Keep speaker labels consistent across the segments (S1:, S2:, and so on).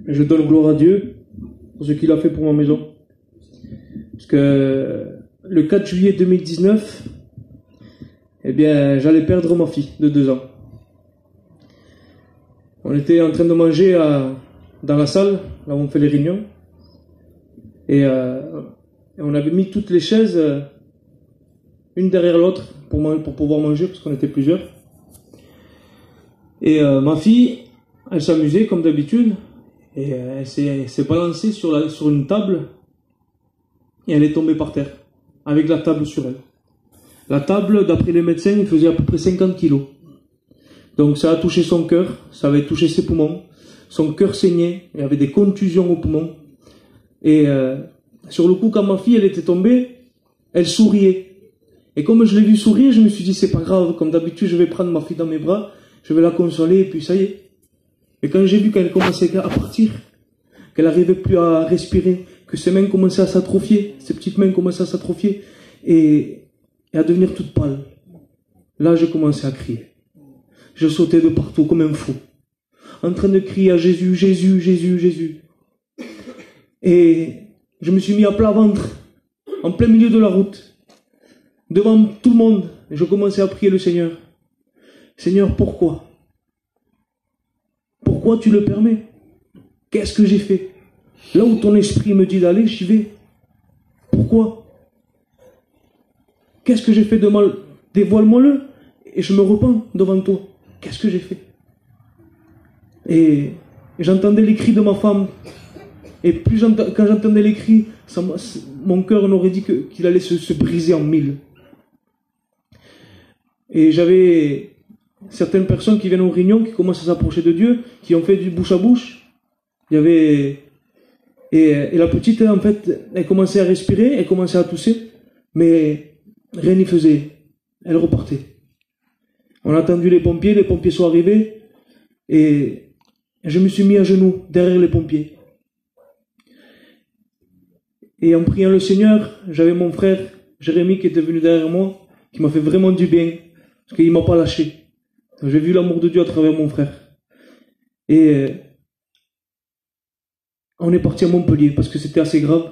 S1: Je donne gloire à Dieu pour ce qu'il a fait pour ma maison. Parce que le 4 juillet 2019, eh bien, j'allais perdre ma fille de 2 ans. On était en train de manger dans la salle, là où on fait les réunions. Et on avait mis toutes les chaises une derrière l'autre pour pouvoir manger, parce qu'on était plusieurs. Et ma fille, elle s'amusait comme d'habitude. Et elle s'est balancée sur une table. Et elle est tombée par terre, avec la table sur elle. La table, d'après les médecins, il faisait à peu près 50 kilos. Donc ça a touché son cœur, ça avait touché ses poumons. Son cœur saignait, il y avait des contusions aux poumons. Et sur le coup, quand ma fille elle était tombée, elle souriait. Et comme je l'ai vue sourire, je me suis dit, c'est pas grave, comme d'habitude, je vais prendre ma fille dans mes bras, je vais la consoler, et puis ça y est. Et quand j'ai vu qu'elle commençait à partir, qu'elle n'arrivait plus à respirer, que ses mains commençaient à s'atrophier, ses petites mains commençaient à s'atrophier, et à devenir toute pâle. Là, j'ai commencé à crier. Je sautais de partout comme un fou, en train de crier à Jésus, Jésus, Jésus, Jésus. Et je me suis mis à plat ventre, en plein milieu de la route, devant tout le monde, et je commençais à prier le Seigneur. Seigneur, pourquoi? Pourquoi tu le permets? Qu'est-ce que j'ai fait? Là où ton esprit me dit d'aller, j'y vais. Pourquoi? Qu'est-ce que j'ai fait de mal? Dévoile-moi-le, et je me repens devant toi. Qu'est-ce que j'ai fait? Et j'entendais les cris de ma femme. Et quand j'entendais les cris, mon cœur m'aurait dit qu'il allait se briser en mille. Et j'avais certaines personnes qui viennent aux réunions, qui commencent à s'approcher de Dieu, qui ont fait du bouche à bouche. Il y avait... Et la petite, en fait, elle commençait à respirer, elle commençait à tousser, mais rien n'y faisait. Elle repartait. On a attendu les pompiers sont arrivés, et je me suis mis à genoux derrière les pompiers. Et en priant le Seigneur, j'avais mon frère Jérémy qui était venu derrière moi, qui m'a fait vraiment du bien, parce qu'il ne m'a pas lâché. J'ai vu l'amour de Dieu à travers mon frère. Et on est parti à Montpellier, parce que c'était assez grave.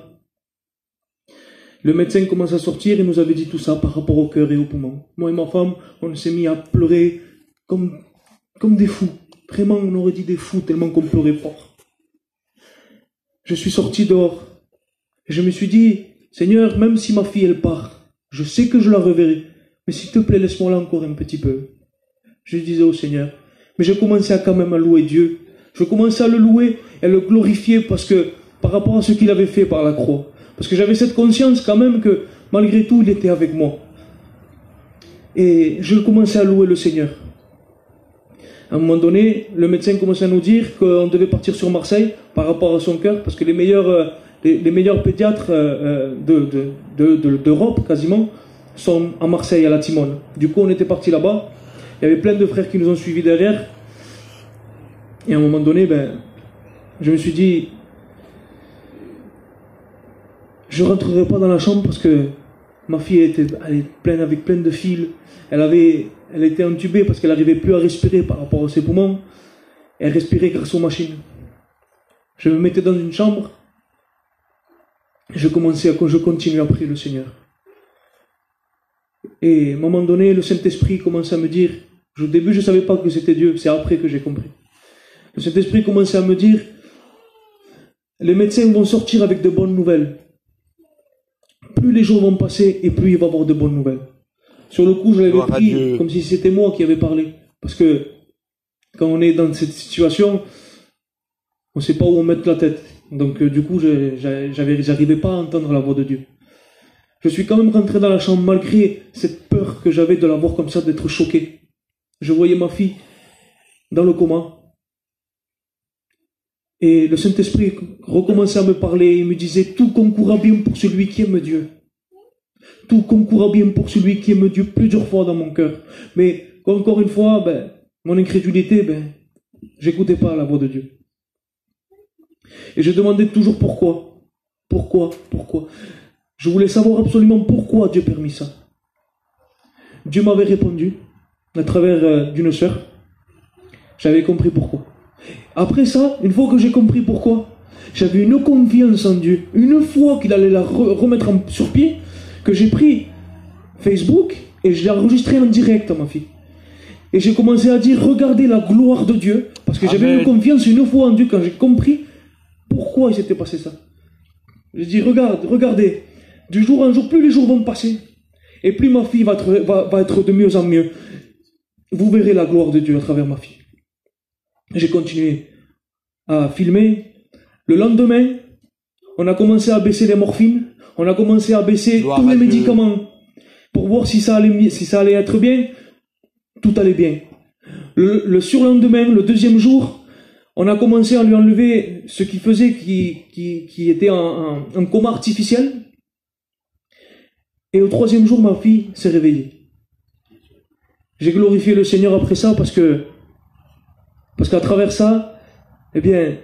S1: Le médecin commence à sortir et nous avait dit tout ça par rapport au cœur et aux poumons. Moi et ma femme, on s'est mis à pleurer comme des fous. Vraiment, on aurait dit des fous tellement qu'on pleurait fort. Je suis sorti dehors. Et je me suis dit, Seigneur, même si ma fille, elle part, je sais que je la reverrai. Mais s'il te plaît, laisse-moi là encore un petit peu. Je disais au Seigneur. Mais je commençais quand même à louer Dieu. Je commençais à le louer et à le glorifier parce que, par rapport à ce qu'il avait fait par la croix. Parce que j'avais cette conscience quand même que, malgré tout, il était avec moi. Et je commençais à louer le Seigneur. À un moment donné, le médecin commençait à nous dire qu'on devait partir sur Marseille par rapport à son cœur, parce que les meilleurs pédiatres d'Europe, quasiment, sont à Marseille, à la Timone. Du coup, on était partis là-bas. Il y avait plein de frères qui nous ont suivis derrière. Et à un moment donné, je me suis dit, je ne rentrerai pas dans la chambre parce que ma fille elle est pleine avec plein de fils. Elle était intubée parce qu'elle n'arrivait plus à respirer par rapport à ses poumons. Elle respirait grâce aux machines. Je me mettais dans une chambre. Je continuais à prier le Seigneur. Et à un moment donné, le Saint-Esprit commençait à me dire, au début je ne savais pas que c'était Dieu, c'est après que j'ai compris. Le Saint-Esprit commençait à me dire, les médecins vont sortir avec de bonnes nouvelles. Plus les jours vont passer et plus il va y avoir de bonnes nouvelles. Sur le coup, je l'avais pris comme si c'était moi qui avais parlé. Parce que quand on est dans cette situation, on ne sait pas où on met la tête. Donc du coup, j'arrivais pas à entendre la voix de Dieu. Je suis quand même rentré dans la chambre malgré cette peur que j'avais de la voir comme ça, d'être choqué. Je voyais ma fille dans le coma. Et le Saint-Esprit recommençait à me parler. Il me disait, tout concourt à bien pour celui qui aime Dieu. Tout concourt à bien pour celui qui aime Dieu, plusieurs fois dans mon cœur. Mais encore une fois, mon incrédulité, j'écoutais pas la voix de Dieu. Et je demandais toujours pourquoi. Pourquoi? Je voulais savoir absolument pourquoi Dieu permit ça. Dieu m'avait répondu. à travers d'une sœur. J'avais compris pourquoi. Après ça, une fois que j'ai compris pourquoi, j'avais une confiance en Dieu. Une fois qu'il allait la remettre sur pied, que j'ai pris Facebook et je l'ai enregistré en direct à ma fille. Et j'ai commencé à dire, regardez la gloire de Dieu, parce que j'avais une confiance une fois en Dieu quand j'ai compris pourquoi il s'était passé ça. J'ai dit, regardez, du jour en jour, plus les jours vont passer, et plus ma fille va être de mieux en mieux. Vous verrez la gloire de Dieu à travers ma fille. J'ai continué à filmer. Le lendemain, on a commencé à baisser les morphines, on a commencé à baisser tous les médicaments pour voir si ça allait être bien. Tout allait bien. Le surlendemain, le deuxième jour, on a commencé à lui enlever ce qui faisait qui était un coma artificiel. Et au troisième jour, ma fille s'est réveillée. J'ai glorifié le Seigneur après ça parce qu'à travers ça, eh bien,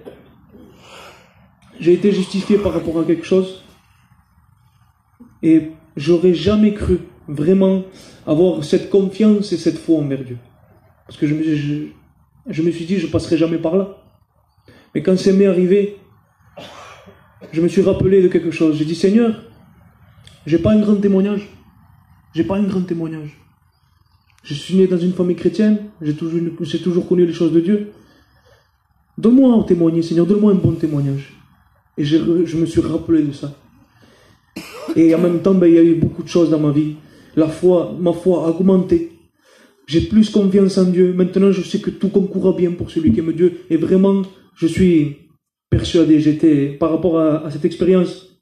S1: j'ai été justifié par rapport à quelque chose. Et j'aurais jamais cru vraiment avoir cette confiance et cette foi envers Dieu. Parce que je me suis dit, je passerai jamais par là. Mais quand ça m'est arrivé, je me suis rappelé de quelque chose. J'ai dit, Seigneur, j'ai pas un grand témoignage. J'ai pas un grand témoignage. Je suis né dans une famille chrétienne, j'ai toujours connu les choses de Dieu. Donne-moi à témoigner, Seigneur, donne-moi un bon témoignage. Et je me suis rappelé de ça. Et en même temps, il y a eu beaucoup de choses dans ma vie. Ma foi a augmenté. J'ai plus confiance en Dieu. Maintenant, je sais que tout concourt à bien pour celui qui aime Dieu. Et vraiment, je suis persuadé, par rapport à cette expérience,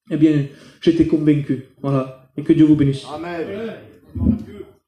S1: eh bien, j'étais convaincu. Voilà. Et que Dieu vous bénisse. Amen.